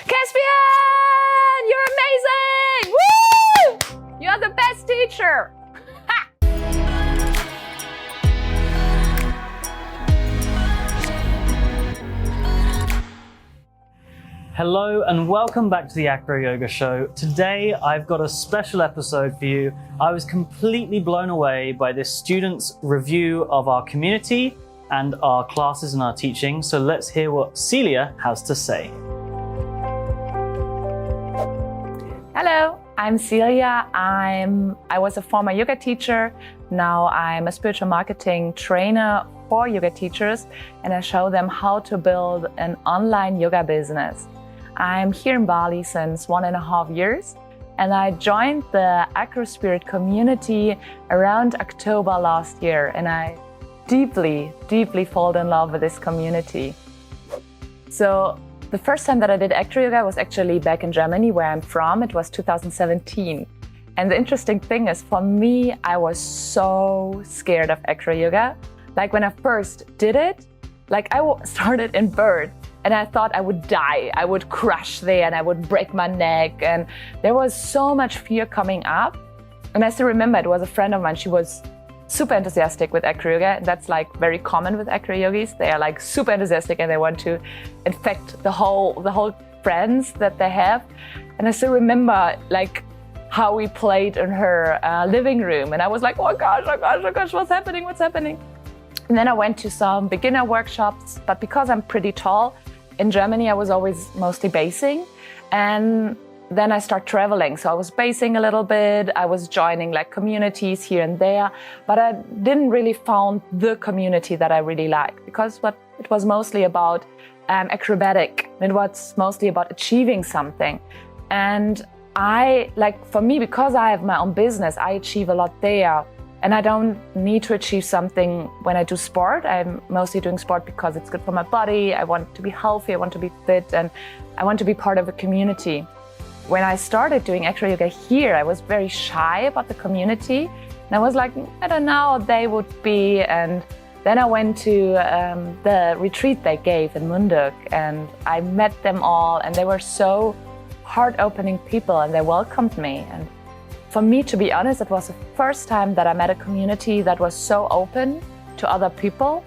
Caspian, you're amazing! Woo! You're the best teacher. Ha! Hello and welcome back to the AcroYoga show. Today I've got a special episode for you. I was completely blown away by this student's review of our community and our classes and our teaching. So let's hear what Silja has to say. Hello, I'm Silja. I was a former yoga teacher. Now I'm a spiritual marketing trainer for yoga teachers, and I show them how to build an online yoga business. I'm here in Bali since 1.5 years, and I joined the AcroSpirit community around October last year, and I deeply fall in love with this community. So the first time that I did AcroYoga was actually back in Germany, where I'm from. It was 2017. And the interesting thing is, for me, I was so scared of AcroYoga. Like when I first did it, like I started in birth, and I thought I would die. I would crash there and I would break my neck. And there was so much fear coming up. And I still remember it was a friend of mine. She was super enthusiastic with AcroYoga. And that's like very common with AcroYogis. They are like super enthusiastic and they want to infect the whole friends that they have. And I still remember like how we played in her living room. And I was like, oh gosh, what's happening? And then I went to some beginner workshops, but because I'm pretty tall, in Germany I was always mostly basing, and then I started traveling. So I was basing a little bit, I was joining like communities here and there, but I didn't really found the community that I really liked, because it was mostly about acrobatic. It was mostly about achieving something. And for me, because I have my own business, I achieve a lot there. And I don't need to achieve something when I do sport. I'm mostly doing sport because it's good for my body. I want to be healthy, I want to be fit, and I want to be part of a community. When I started doing AcroYoga here, I was very shy about the community. And I was like, I don't know how they would be. And then I went to the retreat they gave in Munduk, and I met them all, and they were so heart-opening people, and they welcomed me. And for me, to be honest, it was the first time that I met a community that was so open to other people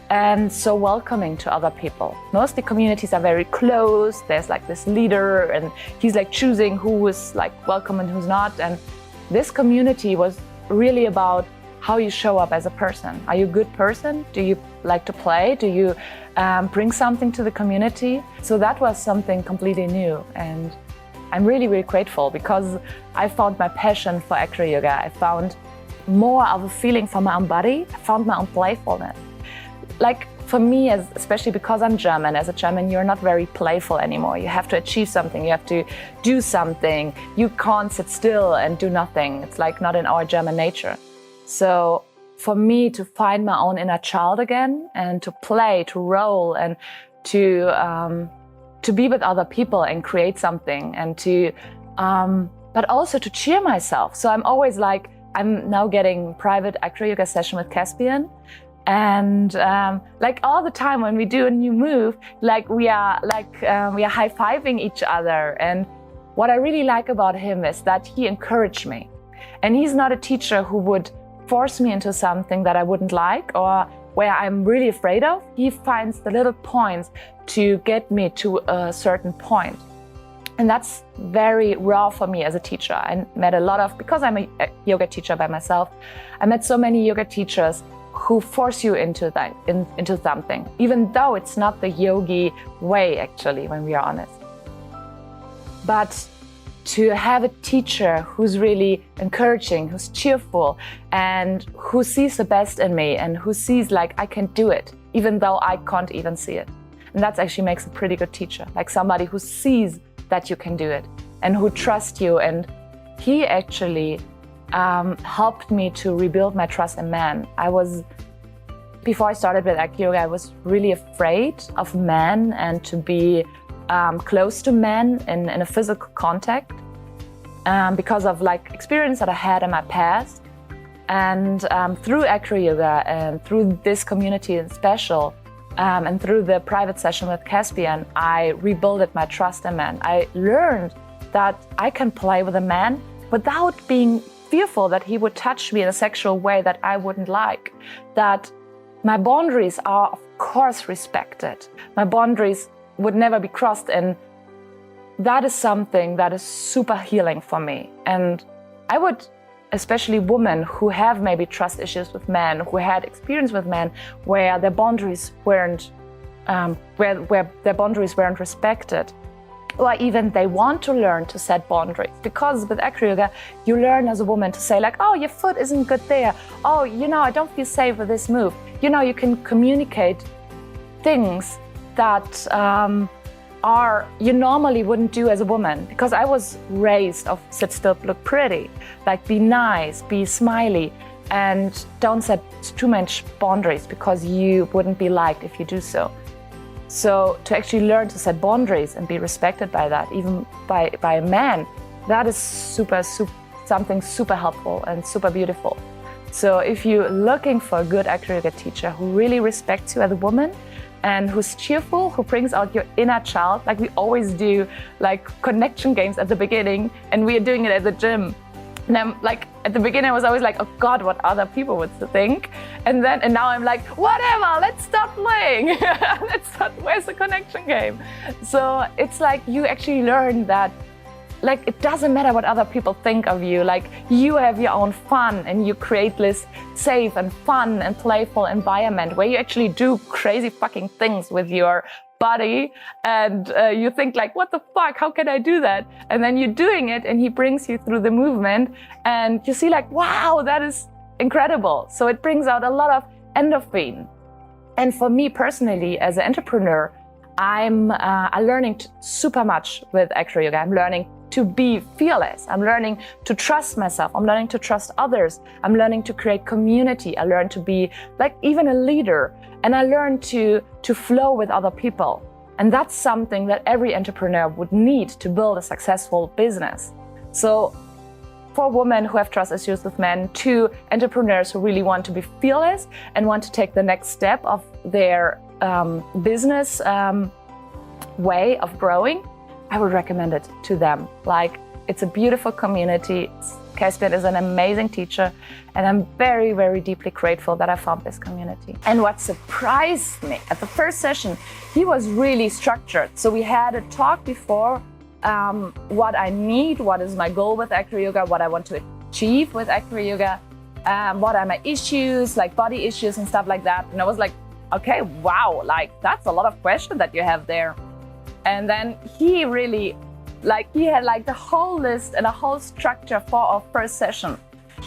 and so welcoming to other people. Mostly communities are very close. There's like this leader and he's like choosing who is like welcome and who's not. And this community was really about how you show up as a person. Are you a good person? Do you like to play? Do you bring something to the community? So that was something completely new. And I'm really grateful, because I found my passion for AcroYoga. I found more of a feeling for my own body. I found my own playfulness. Like for me, especially because I'm German, as a German, you're not very playful anymore. You have to achieve something, you have to do something. You can't sit still and do nothing. It's like not in our German nature. So for me to find my own inner child again, and to play, to roll, and to be with other people and create something, and but also to cheer myself. So I'm always like, I'm now getting private AcroYoga session with Caspian, and like all the time when we do a new move, like we are high-fiving each other. And what I really like about him is that he encouraged me, and he's not a teacher who would force me into something that I wouldn't like or where I'm really afraid of. He finds the little points to get me to a certain point. And that's very raw for me as a teacher. I met a lot of, because I'm a yoga teacher by myself, I met so many yoga teachers who force you into something, even though it's not the yogi way, actually, when we are honest. But to have a teacher who's really encouraging, who's cheerful, and who sees the best in me, and who sees like I can do it, even though I can't even see it. And that actually makes a pretty good teacher, like somebody who sees that you can do it and who trusts you. And he actually helped me to rebuild my trust in man. Before I started with AcroYoga, I was really afraid of men and to be close to men in a physical contact because of like experience that I had in my past. And through AcroYoga and through this community in special, and through the private session with Caspian, I rebuilt my trust in men. I learned that I can play with a man without being fearful that he would touch me in a sexual way that I wouldn't like. That my boundaries are, of course, respected. My boundaries would never be crossed, and that is something that is super healing for me. And I would, especially women who have maybe trust issues with men, who had experience with men where their boundaries weren't respected, or even they want to learn to set boundaries. Because with AcroYoga, you learn as a woman to say like, oh, your foot isn't good there. Oh, I don't feel safe with this move. You can communicate things that you normally wouldn't do as a woman, because I was raised of sit still, look pretty, like be nice, be smiley, and don't set too much boundaries because you wouldn't be liked if you do so. So to actually learn to set boundaries and be respected by that, even by a man, that is something super helpful and super beautiful. So if you're looking for a good AcroYoga teacher who really respects you as a woman, and who's cheerful, who brings out your inner child, like we always do, like connection games at the beginning, and we are doing it at the gym. And I'm like, at the beginning I was always like, oh God, what other people would think? And now I'm like, whatever, let's start playing. Where's the connection game? So it's like you actually learn that like it doesn't matter what other people think of you, like you have your own fun and you create this safe and fun and playful environment where you actually do crazy fucking things with your body, and you think like, what the fuck, how can I do that? And then you're doing it and he brings you through the movement and you see like, wow, that is incredible. So it brings out a lot of endorphin. And for me personally, as an entrepreneur, I'm learning super much with AcroYoga. I'm learning to be fearless. I'm learning to trust myself. I'm learning to trust others. I'm learning to create community. I learn to be like even a leader. And I learn to flow with other people. And that's something that every entrepreneur would need to build a successful business. So for women who have trust issues with men, to entrepreneurs who really want to be fearless and want to take the next step of their business way of growing, I would recommend it to them. Like, it's a beautiful community. Caspian is an amazing teacher, and I'm very, very deeply grateful that I found this community. And what surprised me at the first session, he was really structured. So we had a talk before, what I need, what is my goal with AcroYoga, what I want to achieve with AcroYoga, what are my issues, like body issues and stuff like that. And I was like, okay, wow, like that's a lot of questions that you have there. And then he really, he had like the whole list and a whole structure for our first session.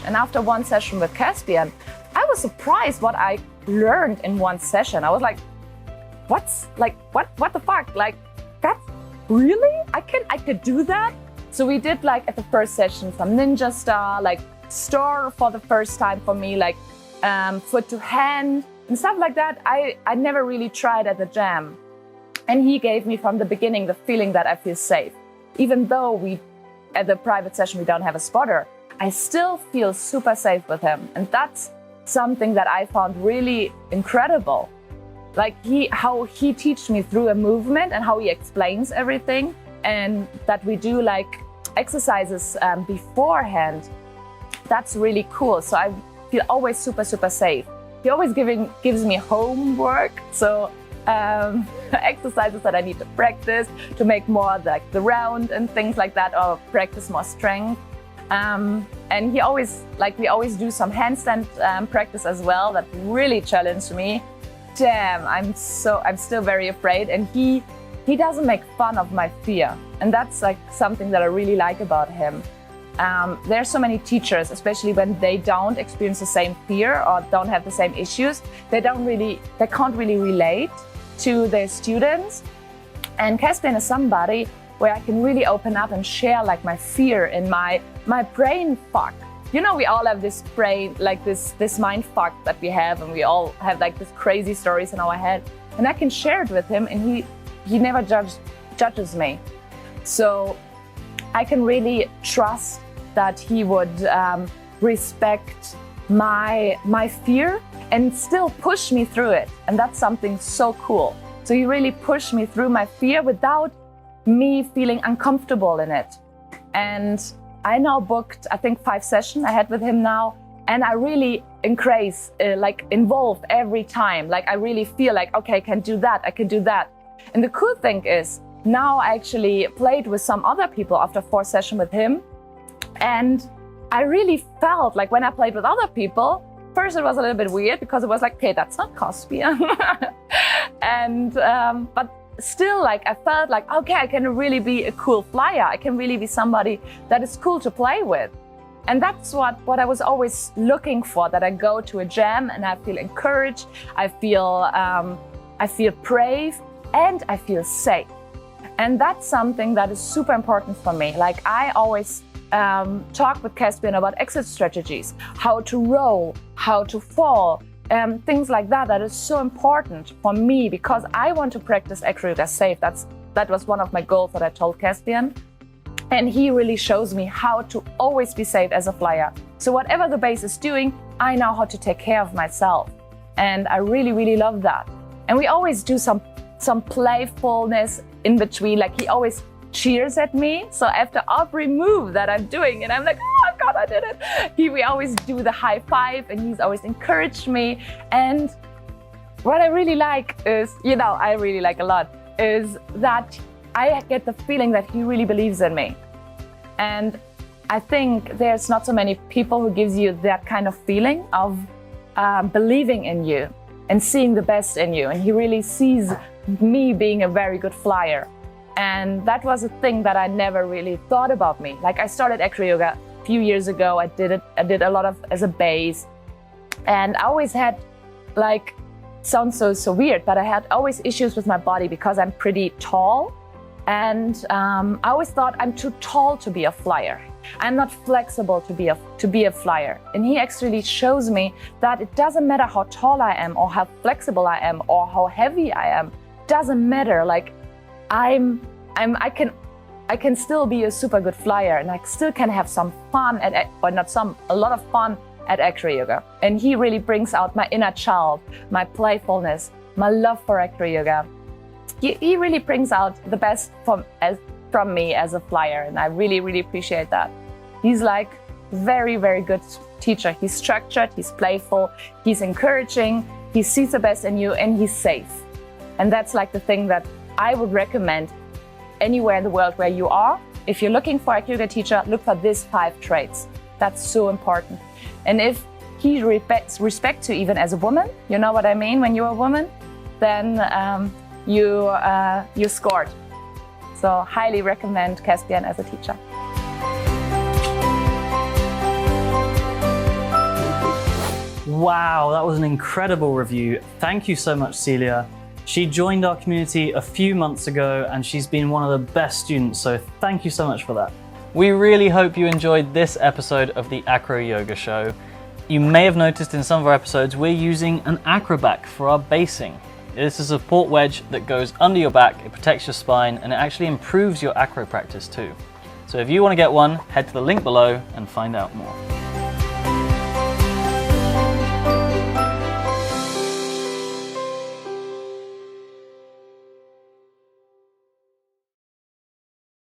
And after one session with Caspian, I was surprised what I learned in one session. I was like, what the fuck? Like, that's really? I could do that? So we did like at the first session, some ninja star, like store for the first time for me, like foot to hand and stuff like that. I never really tried at the gym. And he gave me from the beginning the feeling that I feel safe. Even though at the private session, we don't have a spotter, I still feel super safe with him. And that's something that I found really incredible. Like how he teaches me through a movement and how he explains everything, and that we do like exercises beforehand. That's really cool. So I feel always super, super safe. He always gives me homework. So exercises that I need to practice to make more like the round and things like that, or practice more strength. And we always do some handstand practice as well that really challenged me. Damn, I'm still very afraid, and he doesn't make fun of my fear, and that's like something that I really like about him. There are so many teachers, especially when they don't experience the same fear or don't have the same issues, they can't really relate to their students. And Caspian is somebody where I can really open up and share like my fear and my brain fuck. You know, we all have this brain, like this mind fuck that we have, and we all have like this crazy stories in our head. And I can share it with him, and he never judges me. So I can really trust that he would respect my fear and still push me through it. And that's something so cool. So he really pushed me through my fear without me feeling uncomfortable in it. And I now booked, I think, 5 sessions I had with him now. And I really involved every time. Like I really feel like, okay, I can do that, I can do that. And the cool thing is, now I actually played with some other people after 4 sessions with him. And I really felt like when I played with other people, first it was a little bit weird because it was like, okay, that's not Caspian. And, but still, like, I felt like, okay, I can really be a cool flyer. I can really be somebody that is cool to play with. And that's what I was always looking for, that I go to a jam and I feel encouraged, I feel brave, and I feel safe. And that's something that is super important for me. Like I always talk with Caspian about exit strategies, how to roll, how to fall, things like that. That is so important for me because I want to practice AcroYoga safe. That was one of my goals that I told Caspian. And he really shows me how to always be safe as a flyer. So whatever the base is doing, I know how to take care of myself. And I really, really love that. And we always do some playfulness in between. Like he always cheers at me. So after every move that I'm doing, and I'm like, oh God, I did it. We always do the high five, and he's always encouraged me. And what I really like is, I really like a lot, is that I get the feeling that he really believes in me. And I think there's not so many people who gives you that kind of feeling of believing in you and seeing the best in you. And he really sees me being a very good flyer. And that was a thing that I never really thought about me. Like I started AcroYoga a few years ago. I did a lot of as a base. And I always had sounds so weird, but I had always issues with my body because I'm pretty tall. And I always thought I'm too tall to be a flyer. I'm not flexible to be a flyer. And he actually shows me that it doesn't matter how tall I am or how flexible I am or how heavy I am. It doesn't matter. Like I can still be a super good flyer, and I still can have some fun a lot of fun at AcroYoga. And he really brings out my inner child, my playfulness, my love for AcroYoga. He really brings out the best from me as a flyer, and I really, really appreciate that. He's like very, very good teacher. He's structured, he's playful, he's encouraging, he sees the best in you, and he's safe. And that's like the thing that I would recommend anywhere in the world where you are. If you're looking for a AcroYoga teacher, look for these 5 traits. That's so important. And if he respects you even as a woman, you know what I mean, when you're a woman, then you scored. So highly recommend Caspian as a teacher. Wow, that was an incredible review. Thank you so much, Silja. She joined our community a few months ago and she's been one of the best students, so thank you so much for that. We really hope you enjoyed this episode of the AcroYoga Show. You may have noticed in some of our episodes we're using an AcroBack for our basing. It's a support wedge that goes under your back, it protects your spine, and it actually improves your acro practice too. So if you want to get one, head to the link below and find out more.